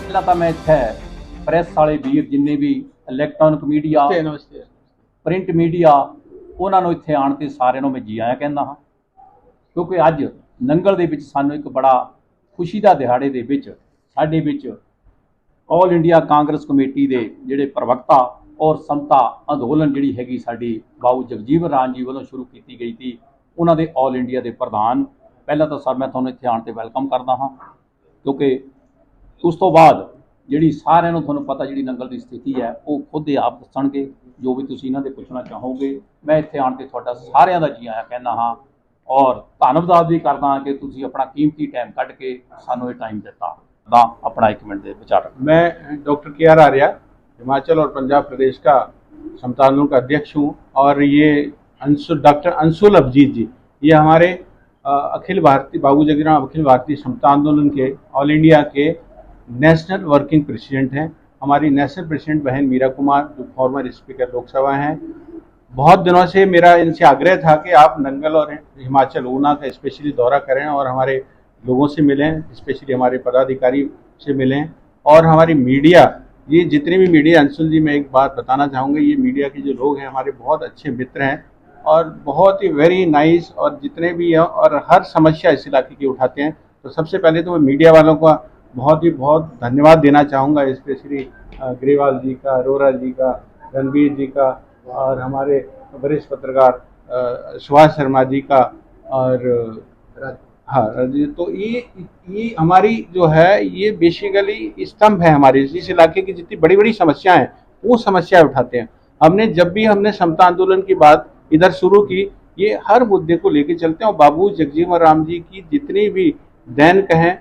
ਪਹਿਲਾਂ ਤਾਂ ਮੈਂ ਇੱਥੇ ਪ੍ਰੈਸ ਵਾਲੇ ਵੀਰ ਜਿੰਨੇ ਵੀ ਇਲੈਕਟ੍ਰੋਨਿਕ ਮੀਡੀਆ ਪ੍ਰਿੰਟ ਮੀਡੀਆ ਉਹਨਾਂ ਨੂੰ ਇੱਥੇ ਆਉਣ ਤੇ ਸਾਰਿਆਂ ਨੂੰ ਮੈਂ ਜੀ ਆਇਆਂ ਕਹਿੰਦਾ ਹਾਂ, ਕਿਉਂਕਿ ਅੱਜ ਨੰਗਲ ਦੇ ਵਿੱਚ ਸਾਨੂੰ ਇੱਕ ਬੜਾ ਖੁਸ਼ੀ ਦਾ ਦਿਹਾੜੇ ਦੇ ਵਿੱਚ ਸਾਡੇ ਵਿੱਚ ਆਲ ਇੰਡੀਆ ਕਾਂਗਰਸ ਕਮੇਟੀ ਦੇ ਜਿਹੜੇ ਪ੍ਰਵਕਤਾ ਔਰ ਸਮਤਾ ਅੰਦੋਲਨ ਜਿਹੜੀ ਹੈਗੀ ਸਾਡੀ ਬਾਬੂ ਜਗਜੀਵਨ ਰਾਮ ਜੀ ਵੱਲੋਂ ਸ਼ੁਰੂ ਕੀਤੀ ਗਈ ਸੀ, ਉਹਨਾਂ ਦੇ ਆਲ ਇੰਡੀਆ ਦੇ ਪ੍ਰਧਾਨ। ਪਹਿਲਾਂ ਤਾਂ ਸਰ ਮੈਂ ਤੁਹਾਨੂੰ ਇੱਥੇ ਆਉਣ ਤੇ ਵੈਲਕਮ ਕਰਦਾ ਹਾਂ, ਕਿਉਂਕਿ ਉਸ ਤੋਂ ਬਾਅਦ ਜਿਹੜੀ ਸਾਰਿਆਂ ਨੂੰ ਤੁਹਾਨੂੰ ਪਤਾ ਜਿਹੜੀ ਨੰਗਲ ਦੀ ਸਥਿਤੀ ਹੈ ਉਹ ਖੁਦ ਹੀ ਆਪ ਦੱਸਣਗੇ, ਜੋ ਵੀ ਤੁਸੀਂ ਇਹਨਾਂ ਦੇ ਪੁੱਛਣਾ ਚਾਹੋਗੇ। ਮੈਂ ਇੱਥੇ ਆਉਣ ਤੇ ਤੁਹਾਡਾ ਸਾਰਿਆਂ ਦਾ ਜੀ ਆਇਆਂ ਕਹਿੰਦਾ ਹਾਂ ਔਰ ਧੰਨਵਾਦ ਵੀ ਕਰਦਾ ਹਾਂ ਕਿ ਤੁਸੀਂ ਆਪਣਾ ਕੀਮਤੀ ਟਾਈਮ ਕੱਢ ਕੇ ਸਾਨੂੰ ਇਹ टाइम ਦਿੱਤਾ। अपना 1 मिनट दे विचार। मैं डॉक्टर के.आर. आर्या हिमाचल और पंजाब प्रदेश का समता आंदोलन का अध्यक्ष हूँ, और ये डॉक्टर अंशुल अभिजीत जी ये हमारे अखिल भारतीय बाबू जगजीवन राम अखिल भारतीय समता आंदोलन के ऑल इंडिया के नेशनल वर्किंग प्रेसिडेंट हैं। हमारी नेशनल प्रेसिडेंट बहन मीरा कुमार जो फॉर्मर स्पीकर लोकसभा हैं। बहुत दिनों से मेरा इनसे आग्रह था कि आप नंगल और हिमाचल ऊना का स्पेशली दौरा करें और हमारे लोगों से मिलें, स्पेशली हमारे पदाधिकारी से मिलें, और हमारी मीडिया, ये जितने भी मीडिया, अंशुल जी मैं एक बात बताना चाहूँगा, ये मीडिया के जो लोग हैं हमारे बहुत अच्छे मित्र हैं और बहुत ही वेरी नाइस, और जितने भी हैं और हर समस्या इस इलाके की उठाते हैं। तो सबसे पहले तो मैं मीडिया वालों का बहुत धन्यवाद देना चाहूँगा, स्पेशली ग्रेवाल जी का, अरोरा जी का, रणवीर जी का, और हमारे वरिष्ठ पत्रकार सुभाष शर्मा जी का, और हाँ तो ये हमारी जो है ये बेसिकली स्तंभ है हमारे इस इलाके की। जितनी बड़ी बड़ी समस्याएं हैं वो समस्याएं उठाते हैं। हमने समता आंदोलन की बात इधर शुरू की, ये हर मुद्दे को लेके चलते हैं, और बाबू जगजीवन राम जी की जितनी भी देन कहें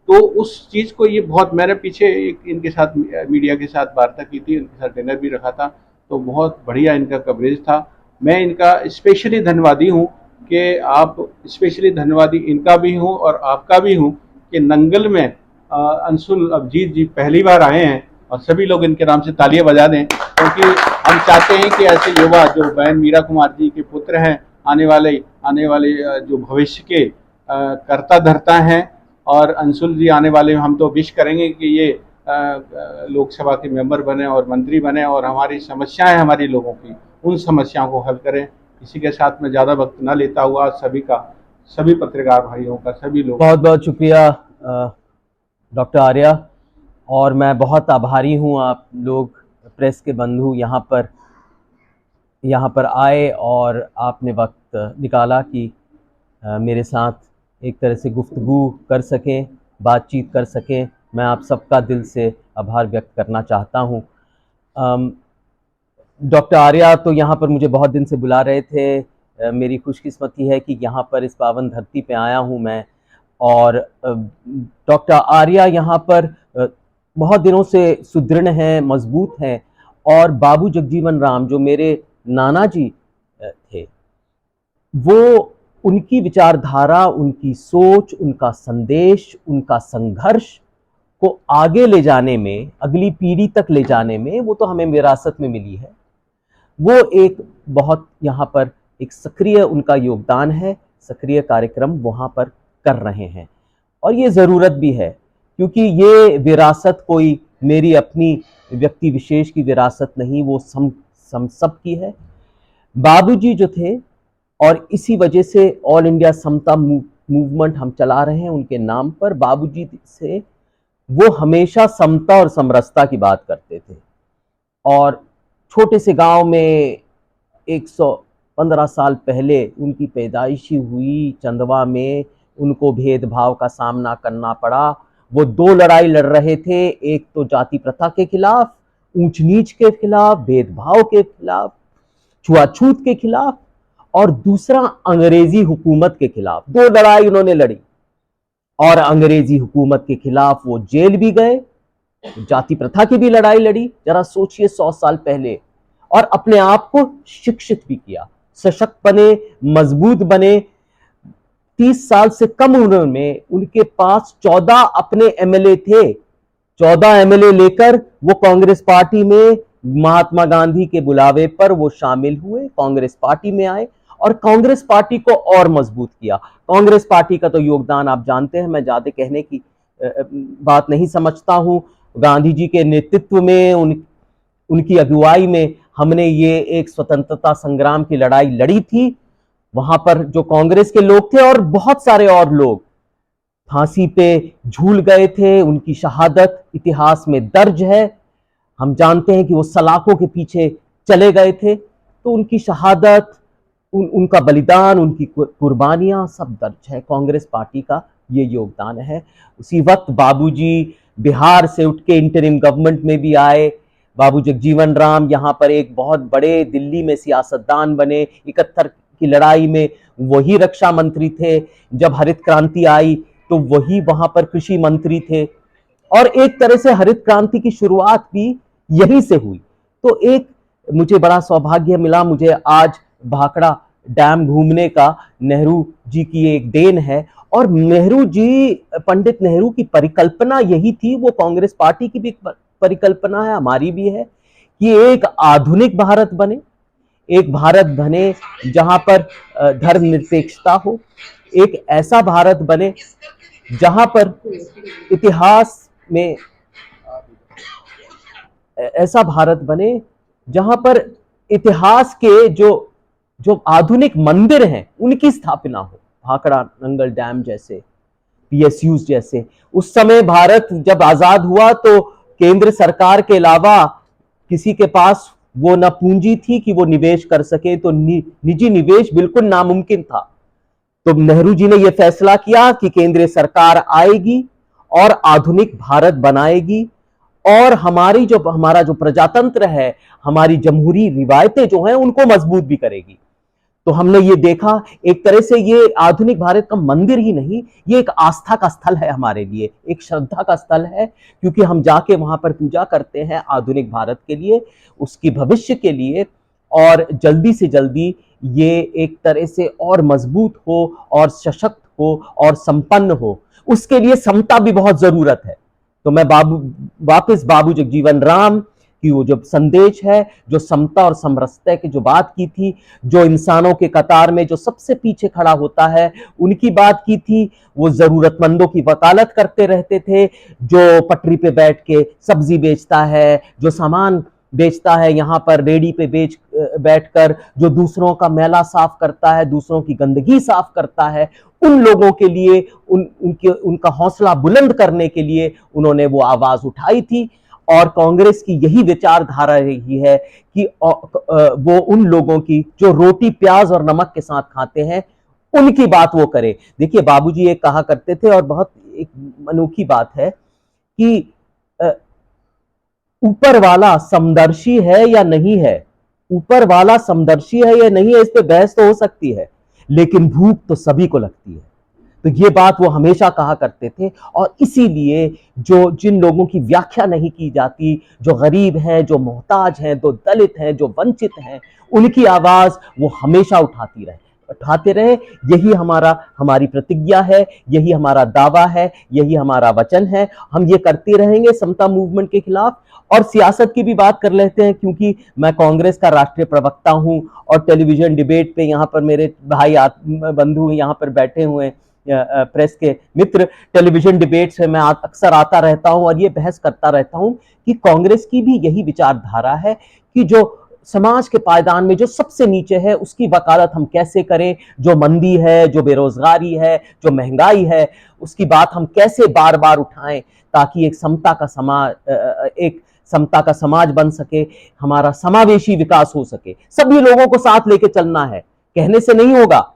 तो उस चीज़ को ये बहुत, मैंने पीछे एक इनके साथ मीडिया के साथ वार्ता की थी, इनके साथ डिनर भी रखा था, तो बहुत बढ़िया इनका कवरेज था। मैं इनका स्पेशली धन्यवादी हूँ कि आप, स्पेशली धन्यवादी इनका भी हूँ और आपका भी हूँ कि नंगल में अंशुल अभिजीत जी पहली बार आए हैं, और सभी लोग इनके नाम से तालियां बजा दें, क्योंकि हम चाहते हैं कि ऐसे युवा जो बहन मीरा कुमार जी के पुत्र हैं, आने वाले जो भविष्य के कर्ता धर्ता हैं, और अंशुल जी आने वाले, हम तो विश करेंगे कि ये लोकसभा के मेंबर बने और मंत्री बने, और हमारी समस्याएं, हमारी लोगों की उन समस्याओं को हल करें। इसी के साथ मैं ज़्यादा वक्त न लेता हुआ सभी पत्रकार भाइयों का, सभी लोग बहुत बहुत शुक्रिया डॉक्टर आर्या, और मैं बहुत आभारी हूँ आप लोग प्रेस के बंधु यहाँ पर आए और आपने वक्त निकाला कि मेरे साथ एक तरह से गुफ्तगू कर सकें, बातचीत कर सकें। मैं आप सबका दिल से आभार व्यक्त करना चाहता हूँ। डॉक्टर आर्या तो यहाँ पर मुझे बहुत दिन से बुला रहे थे। मेरी खुशकिस्मती है कि यहाँ पर इस पावन धरती पे आया हूँ मैं, और डॉक्टर आर्या यहाँ पर बहुत दिनों से सुदृढ़ हैं, मजबूत हैं, और बाबू जगजीवन राम जो मेरे नाना जी थे, वो उनकी विचारधारा, उनकी सोच, उनका संदेश, उनका संघर्ष को आगे ले जाने में, अगली पीढ़ी तक ले जाने में, वो तो हमें विरासत में मिली है। वो एक बहुत यहाँ पर एक सक्रिय उनका योगदान है, सक्रिय कार्यक्रम वहाँ पर कर रहे हैं, और ये ज़रूरत भी है, क्योंकि ये विरासत कोई मेरी अपनी व्यक्ति विशेष की विरासत नहीं, वो हम सब की है। बाबूजी जो थे, और इसी वजह से ऑल इंडिया समता मूवमेंट हम चला रहे हैं उनके नाम पर। बाबूजी से वो हमेशा समता और समरसता की बात करते थे, और छोटे से गांव में 115 साल पहले उनकी पैदाइशी हुई चंदवा में, उनको भेदभाव का सामना करना पड़ा। वो 2 लड़ाई लड़ रहे थे, एक तो जाति प्रथा के खिलाफ, ऊंच नीच के खिलाफ, भेदभाव के खिलाफ, छुआछूत के खिलाफ, और दूसरा अंग्रेजी हुकूमत के खिलाफ। 2 लड़ाई उन्होंने लड़ी, और अंग्रेजी हुकूमत के खिलाफ वो जेल भी गए, जाति प्रथा की भी लड़ाई लड़ी, जरा सोचिए 100 साल पहले, और अपने आप को शिक्षित भी किया, सशक्त बने, मजबूत बने। 30 साल से कम उम्र में उनके पास 14 अपने एमएलए थे। 14 एमएलए लेकर वो कांग्रेस पार्टी में महात्मा गांधी के बुलावे पर वो शामिल हुए, कांग्रेस पार्टी में आए, और कांग्रेस पार्टी को और मजबूत किया। कांग्रेस पार्टी का तो योगदान आप जानते हैं, मैं ज्यादा कहने की बात नहीं समझता हूं। गांधी जी के नेतृत्व में, उनकी अगुवाई में हमने ये एक स्वतंत्रता संग्राम की लड़ाई लड़ी थी। वहां पर जो कांग्रेस के लोग थे और बहुत सारे और लोग फांसी पे झूल गए थे, उनकी शहादत इतिहास में दर्ज है। हम जानते हैं कि वो सलाखों के पीछे चले गए थे, तो उनकी शहादत, उनका बलिदान, उनकी कुर्बानियां सब दर्ज है। कांग्रेस पार्टी का ये योगदान है। उसी वक्त बाबूजी बिहार से उठ के इंटरिम गवर्नमेंट में भी आए। बाबू जगजीवन राम यहाँ पर एक बहुत बड़े दिल्ली में सियासतदान बने। 71 की लड़ाई में वही रक्षा मंत्री थे। जब हरित क्रांति आई तो वही वहां पर कृषि मंत्री थे, और एक तरह से हरित क्रांति की शुरुआत भी यहीं से हुई। तो एक मुझे बड़ा सौभाग्य मिला, मुझे आज भाखड़ा डैम घूमने का। नेहरू जी की एक देन है, और नेहरू जी, पंडित नेहरू की परिकल्पना यही थी, वो कांग्रेस पार्टी की भी परिकल्पना है, हमारी भी है, कि एक आधुनिक भारत बने, एक भारत बने जहां पर धर्मनिरपेक्षता हो, एक ऐसा भारत बने जहां पर इतिहास में, ऐसा भारत बने जहां पर इतिहास के जो आधुनिक मंदिर हैं उनकी स्थापना हो। भाखड़ा नंगल डैम जैसे, पीएसयूज जैसे। उस समय भारत जब आजाद हुआ तो केंद्र सरकार के अलावा किसी के पास वो न पूंजी थी कि वो निवेश कर सके, तो निजी निवेश बिल्कुल नामुमकिन था। तो नेहरू जी ने यह फैसला किया कि केंद्रीय सरकार आएगी और आधुनिक भारत बनाएगी, और हमारा जो प्रजातंत्र है, हमारी जमहूरी रिवायतें जो हैं उनको मजबूत भी करेगी। तो हमने ये देखा, एक तरह से ये आधुनिक भारत का मंदिर ही नहीं, ये एक आस्था का स्थल है हमारे लिए, एक श्रद्धा का स्थल है, क्योंकि हम जाके वहां पर पूजा करते हैं आधुनिक भारत के लिए, उसकी भविष्य के लिए, और जल्दी से जल्दी ये एक तरह से और मजबूत हो और सशक्त हो और संपन्न हो। उसके लिए समता भी बहुत जरूरत है। तो मैं वापस बाबू जगजीवन राम की वो जो संदेश है, जो समता और समरसता की जो बात की थी, जो इंसानों के कतार में जो सबसे पीछे खड़ा होता है उनकी बात की थी। वो जरूरतमंदों की वकालत करते रहते थे, जो पटरी पे बैठ के सब्जी बेचता है, जो सामान बेचता है यहाँ पर रेडी पे बैठकर, जो दूसरों का मैला साफ करता है, दूसरों की गंदगी साफ करता है, उन लोगों के लिए, उनका हौसला बुलंद करने के लिए उन्होंने वो आवाज उठाई थी। और कांग्रेस की यही विचारधारा रही है कि वो उन लोगों की जो रोटी प्याज और नमक के साथ खाते हैं उनकी बात वो करे। देखिए, बाबूजी ये कहा करते थे, और बहुत एक अनोखी बात है कि ऊपर वाला समदर्शी है या नहीं है, ऊपर वाला समदर्शी है या नहीं है, इस पे बहस तो हो सकती है, लेकिन भूख तो सभी को लगती है। तो ये बात वो हमेशा कहा करते थे, और इसीलिए जिन लोगों की व्याख्या नहीं की जाती, जो गरीब हैं, जो मोहताज हैं, जो दलित हैं, जो वंचित हैं, उनकी आवाज वो हमेशा उठाते रहे। यही हमारी प्रतिज्ञा है, यही हमारा दावा है, यही हमारा वचन है। हम ये करते रहेंगे समता मूवमेंट के खिलाफ। और सियासत की भी बात कर लेते हैं, क्योंकि मैं कांग्रेस का राष्ट्रीय प्रवक्ता हूं, और टेलीविजन डिबेट पे यहाँ पर मेरे भाई बंधु यहाँ पर बैठे हुए प्रेस के मित्र, टेलीविजन डिबेट से मैं अक्सर आता रहता हूं और ये बहस करता रहता हूं कि कांग्रेस की भी यही विचारधारा है कि जो समाज के पायदान में जो सबसे नीचे है उसकी वकालत हम कैसे करें, जो मंदी है, जो बेरोजगारी है, जो महंगाई है, उसकी बात हम कैसे बार बार उठाएं, ताकि एक समता का समाज बन सके, हमारा समावेशी विकास हो सके। सभी लोगों को साथ लेके चलना है, कहने से नहीं होगा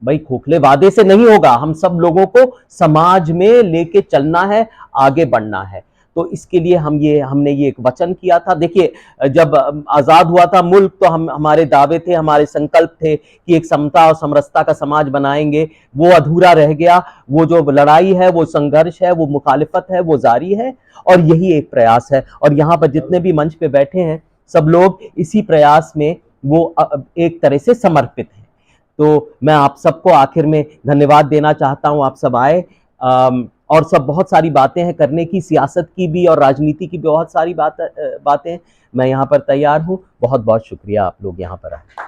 भाई, खोखले वादे से नहीं होगा, हम सब लोगों को समाज में लेके चलना है, आगे बढ़ना है। तो इसके लिए हमने ये एक वचन किया था। देखिए, जब आजाद हुआ था मुल्क, तो हमारे दावे थे, हमारे संकल्प थे कि एक समता और समरसता का समाज बनाएंगे। वो अधूरा रह गया। वो जो लड़ाई है, वो संघर्ष है, वो मुखालिफत है, वो जारी है, और यही एक प्रयास है। और यहाँ पर जितने भी मंच पे बैठे हैं सब लोग इसी प्रयास में वो एक तरह से समर्पित हैं। तो मैं आप सबको आखिर में धन्यवाद देना चाहता हूं। आप सब आए, और सब बहुत सारी बातें हैं करने की, सियासत की भी और राजनीति की भी बहुत सारी बातें। मैं यहाँ पर तैयार हूँ। बहुत बहुत शुक्रिया आप लोग यहाँ पर आए।